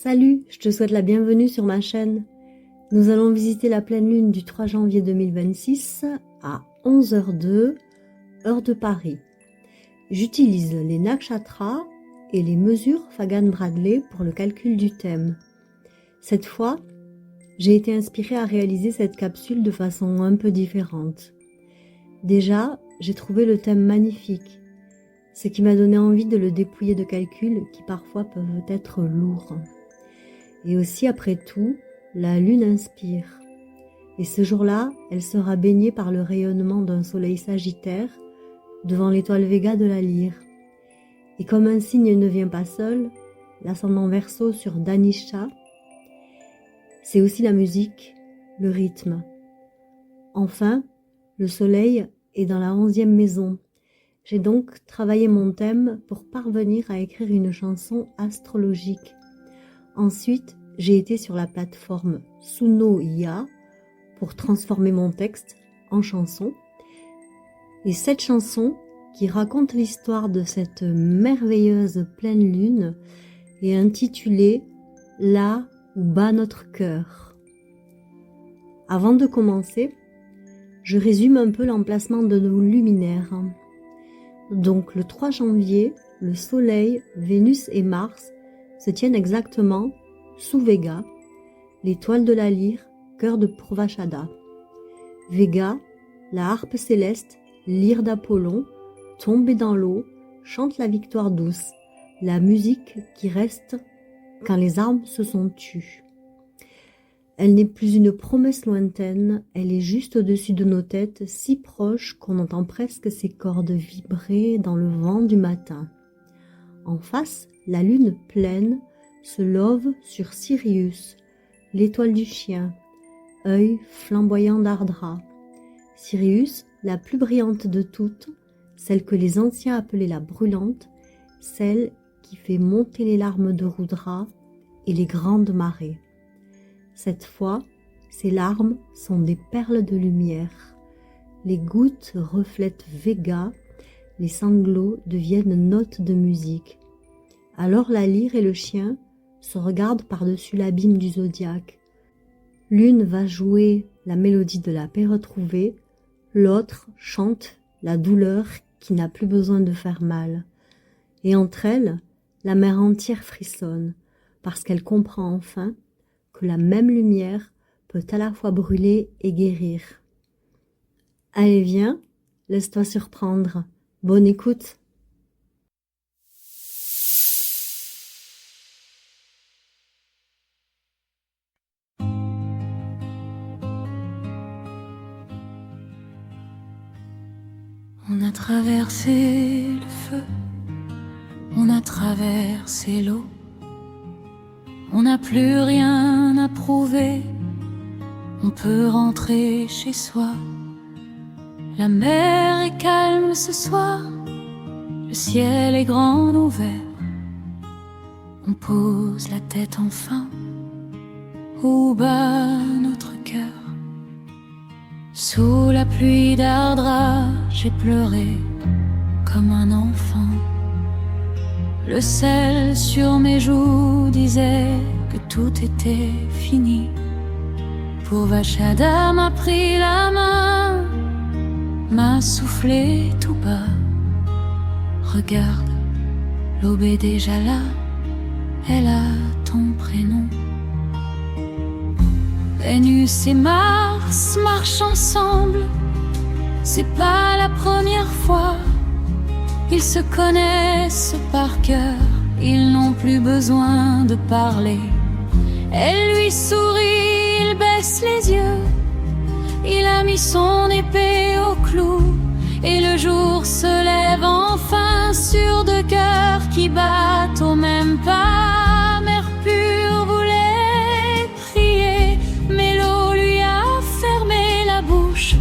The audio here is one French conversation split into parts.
Salut, je te souhaite la bienvenue sur ma chaîne. Nous allons visiter la pleine lune du 3 janvier 2026 à 11h02, heure de Paris. J'utilise les nakshatras et les mesures Fagan-Bradley pour le calcul du thème. Cette fois, j'ai été inspirée à réaliser cette capsule de façon un peu différente. Déjà, j'ai trouvé le thème magnifique, ce qui m'a donné envie de le dépouiller de calculs qui parfois peuvent être lourds. Et aussi, après tout, la lune inspire. Et ce jour-là, elle sera baignée par le rayonnement d'un soleil sagittaire devant l'étoile Véga de la lyre. Et comme un signe ne vient pas seul, l'ascendant Verseau sur Dhanisha, c'est aussi la musique, le rythme. Enfin, le soleil est dans la 11e maison. J'ai donc travaillé mon thème pour parvenir à écrire une chanson astrologique. Ensuite, j'ai été sur la plateforme Suno.ia pour transformer mon texte en chanson. Et cette chanson, qui raconte l'histoire de cette merveilleuse pleine lune, est intitulée « Là où bat notre cœur ». Avant de commencer, je résume un peu l'emplacement de nos luminaires. Donc le 3 janvier, le Soleil, Vénus et Mars se tiennent exactement sous Véga, l'étoile de la lyre, cœur de Purvashada. Véga, la harpe céleste, lyre d'Apollon, tombée dans l'eau, chante la victoire douce, la musique qui reste quand les armes se sont tues. Elle n'est plus une promesse lointaine, elle est juste au-dessus de nos têtes, si proche qu'on entend presque ses cordes vibrer dans le vent du matin. En face, la lune pleine se love sur Sirius, l'étoile du chien, œil flamboyant d'Ardra. Sirius, la plus brillante de toutes, celle que les anciens appelaient la brûlante, celle qui fait monter les larmes de Rudra et les grandes marées. Cette fois, ces larmes sont des perles de lumière. Les gouttes reflètent Véga, les sanglots deviennent notes de musique. Alors la lyre et le chien se regardent par-dessus l'abîme du zodiaque. L'une va jouer la mélodie de la paix retrouvée, l'autre chante la douleur qui n'a plus besoin de faire mal. Et entre elles, la mer entière frissonne, parce qu'elle comprend enfin que la même lumière peut à la fois brûler et guérir. Allez, viens, laisse-toi surprendre. Bonne écoute. On a traversé le feu, on a traversé l'eau, on n'a plus rien à prouver, on peut rentrer chez soi. La mer est calme ce soir, le ciel est grand ouvert, on pose la tête enfin, où bat notre cœur. Sous la pluie d'Ardra, j'ai pleuré comme un enfant. Le sel sur mes joues disait que tout était fini. Purvashada m'a pris la main, m'a soufflé tout bas. Regarde, l'aube est déjà là, elle a ton prénom. Vénus et Mars marchent ensemble, c'est pas la première fois. Ils se connaissent par cœur, ils n'ont plus besoin de parler. Elle lui sourit, il baisse les yeux, il a mis son épée au clou. Et le jour se lève enfin sur deux cœurs qui battent au même pas. Mercure voulait prier, mais l'eau lui a fermé la bouche.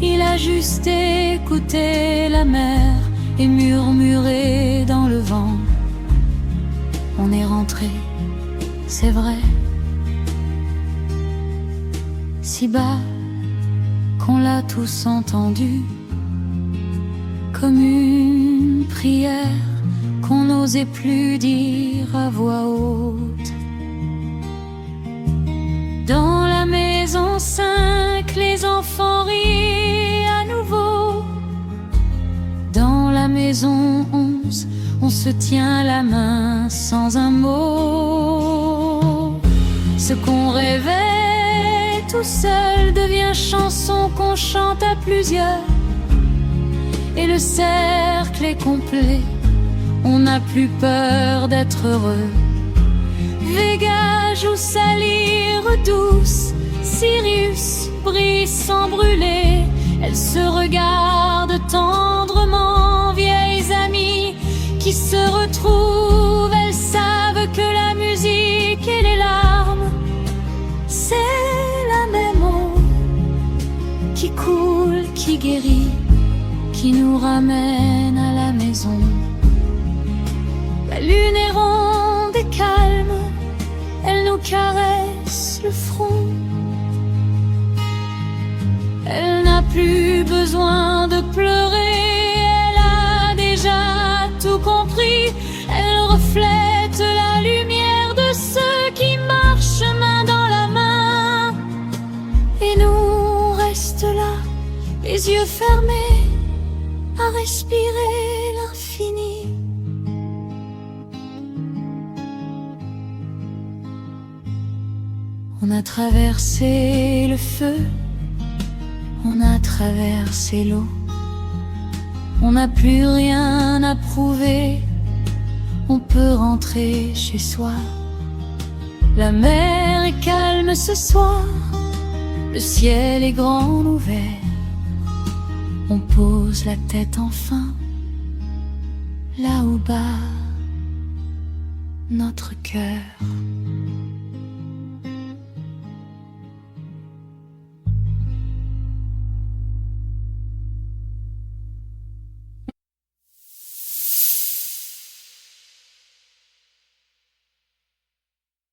Il a juste écouté la mer et murmuré dans le vent. On est rentré, c'est vrai, si bas qu'on l'a tous entendu, comme une prière qu'on n'osait plus dire à voix haute. maison 5, les enfants rient à nouveau. Dans la maison 11, on se tient la main sans un mot. Ce qu'on rêvait tout seul devient chanson qu'on chante à plusieurs. Et le cercle est complet, on n'a plus peur d'être heureux. Vega joue sa lyre douce, Sirius brille sans brûler. Elles se regardent tendrement, vieilles amies qui se retrouvent. Elles savent que la musique et les larmes, c'est la même eau qui coule, qui guérit, qui nous ramène à la maison. La lune est ronde et calme, elle nous caresse le front. Elle n'a plus besoin de pleurer, elle a déjà tout compris. Elle reflète la lumière de ceux qui marchent main dans la main. Et nous, on reste là, les yeux fermés, à respirer l'infini. On a traversé le feu, on a traversé l'eau. On n'a plus rien à prouver, on peut rentrer chez soi. La mer est calme ce soir, le ciel est grand ouvert. On pose la tête enfin, là où bat notre cœur.